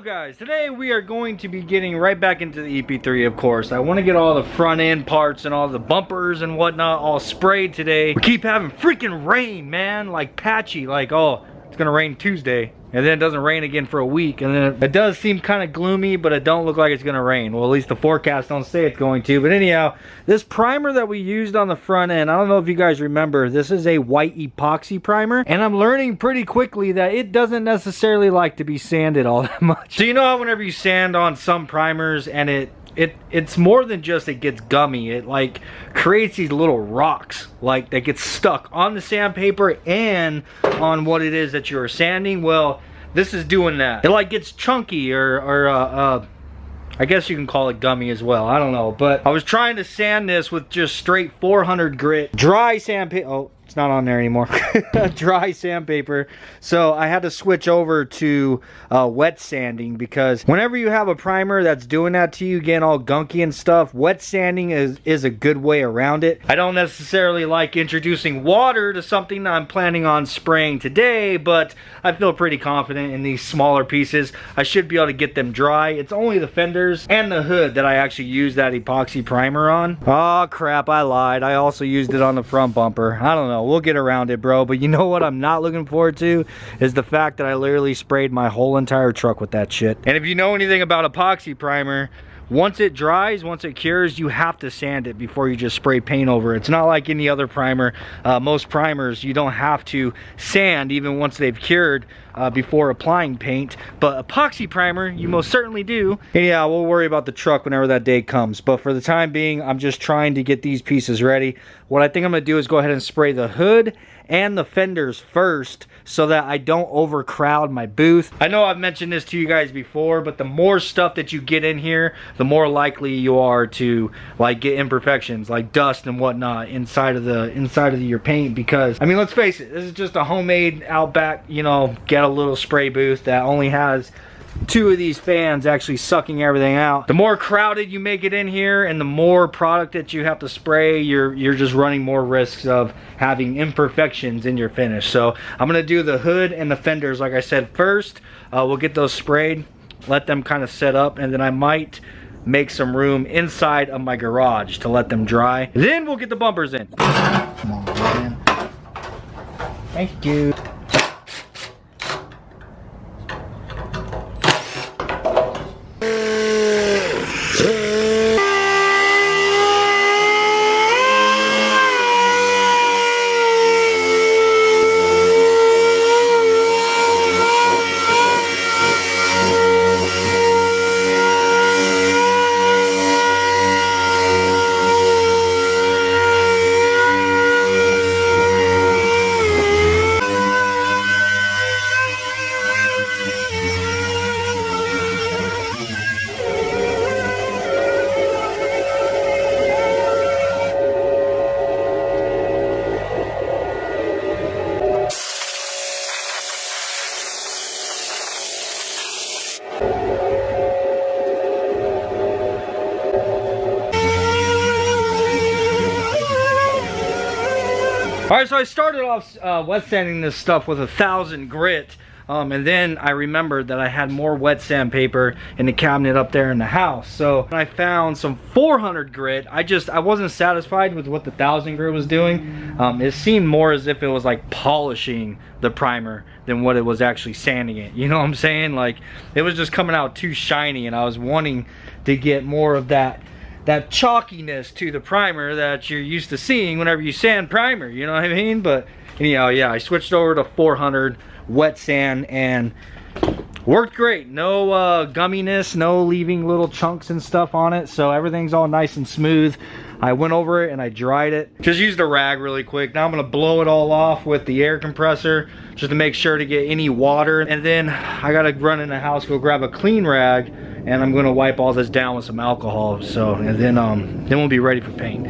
guys, today we are going to be getting right back into the EP3, of course. I want to get all the front end parts and all the bumpers and whatnot all sprayed today. We keep having freaking rain, man, like patchy, like, oh, it's gonna rain Tuesday. And then it doesn't rain again for a week. And then it does seem kind of gloomy, but it don't look like it's gonna rain. Well, at least the forecast don't say it's going to. But anyhow, this primer that we used on the front end, I don't know if you guys remember, this is a white epoxy primer. And I'm learning pretty quickly that it doesn't necessarily like to be sanded all that much. So you know how whenever you sand on some primers and it's more than just it gets gummy, it like creates these little rocks like that get stuck on the sandpaper and on what it is that you're sanding. Well, this is doing that. It like gets chunky or I guess you can call it gummy as well, I don't know. But I was trying to sand this with just straight 400 grit dry sandpaper. Oh, it's not on there anymore. Dry sandpaper. So I had to switch over to wet sanding, because whenever you have a primer that's doing that to you, getting all gunky and stuff, wet sanding is a good way around it. I don't necessarily like introducing water to something that I'm planning on spraying today, but I feel pretty confident in these smaller pieces. I should be able to get them dry. It's only the fenders and the hood that I actually use that epoxy primer on. Oh crap, I lied. I also used it on the front bumper. I don't know. We'll get around it, bro. But you know what I'm not looking forward to is the fact that I literally sprayed my whole entire truck with that shit. And if you know anything about epoxy primer, once it dries, once it cures, you have to sand it before you just spray paint over it. It's not like any other primer. Most primers, you don't have to sand even once they've cured before applying paint. But epoxy primer, you most certainly do. And yeah, we'll worry about the truck whenever that day comes. But for the time being, I'm just trying to get these pieces ready. What I think I'm gonna do is go ahead and spray the hood and the fenders first so that I don't overcrowd my booth. I know I've mentioned this to you guys before, but the more stuff that you get in here, the more likely you are to like get imperfections like dust and whatnot inside of your paint. Because I mean, let's face it, this is just a homemade Outback, you know, get a little spray booth that only has 2 of these fans actually sucking everything out. The more crowded you make it in here and the more product that you have to spray, you're just running more risks of having imperfections in your finish. So I'm gonna do the hood and the fenders like I said first. We'll get those sprayed, let them kind of set up, and then I might make some room inside of my garage to let them dry. Then we'll get the bumpers in. Come on, man. Thank you. Alright, so I started off wet sanding this stuff with 1,000 grit, and then I remembered that I had more wet sandpaper in the cabinet up there in the house. So I found some 400 grit. I wasn't satisfied with what the 1,000 grit was doing. It seemed more as if it was like polishing the primer than what it was actually sanding it. You know what I'm saying? Like, it was just coming out too shiny, and I was wanting to get more of that chalkiness to the primer that you're used to seeing whenever you sand primer, you know what I mean? But anyhow, yeah, I switched over to 400 wet sand and worked great. No gumminess, no leaving little chunks and stuff on it, so everything's all nice and smooth. I went over it and I dried it. Just used a rag really quick. Now I'm gonna blow it all off with the air compressor just to make sure to get any water. And then I gotta run in the house, go grab a clean rag, and I'm gonna wipe all this down with some alcohol. So, and then we'll be ready for paint.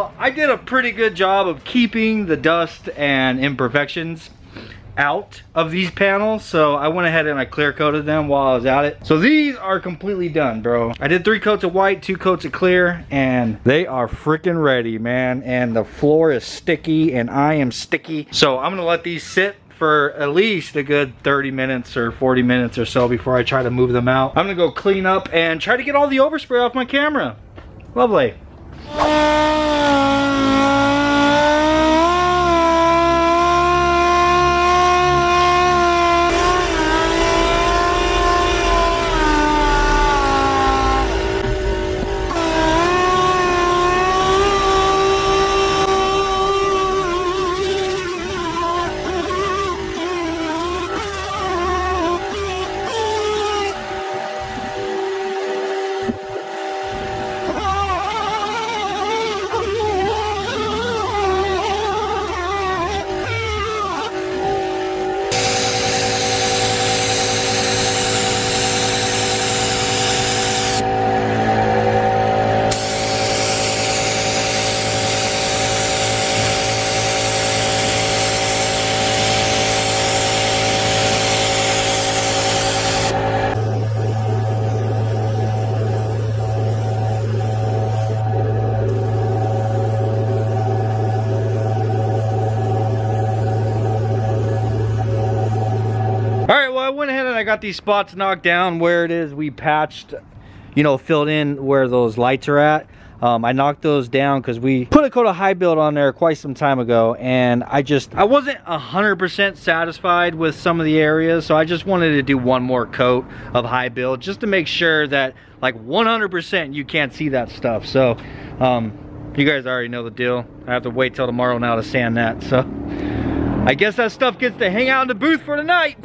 Well, I did a pretty good job of keeping the dust and imperfections out of these panels, so I went ahead and I clear coated them while I was at it. So these are completely done, bro. I did 3 coats of white, 2 coats of clear, and they are freaking ready, man. And the floor is sticky and I am sticky, so I'm gonna let these sit for at least a good 30 minutes or 40 minutes or so before I try to move them out. I'm gonna go clean up and try to get all the overspray off my camera. Lovely. I got these spots knocked down where it is we patched, you know, filled in where those lights are at. I knocked those down because we put a coat of high build on there quite some time ago, and I wasn't 100% satisfied with some of the areas, so I just wanted to do one more coat of high build just to make sure that like 100% you can't see that stuff. So you guys already know the deal. I have to wait till tomorrow now to sand that, so I guess that stuff gets to hang out in the booth for tonight.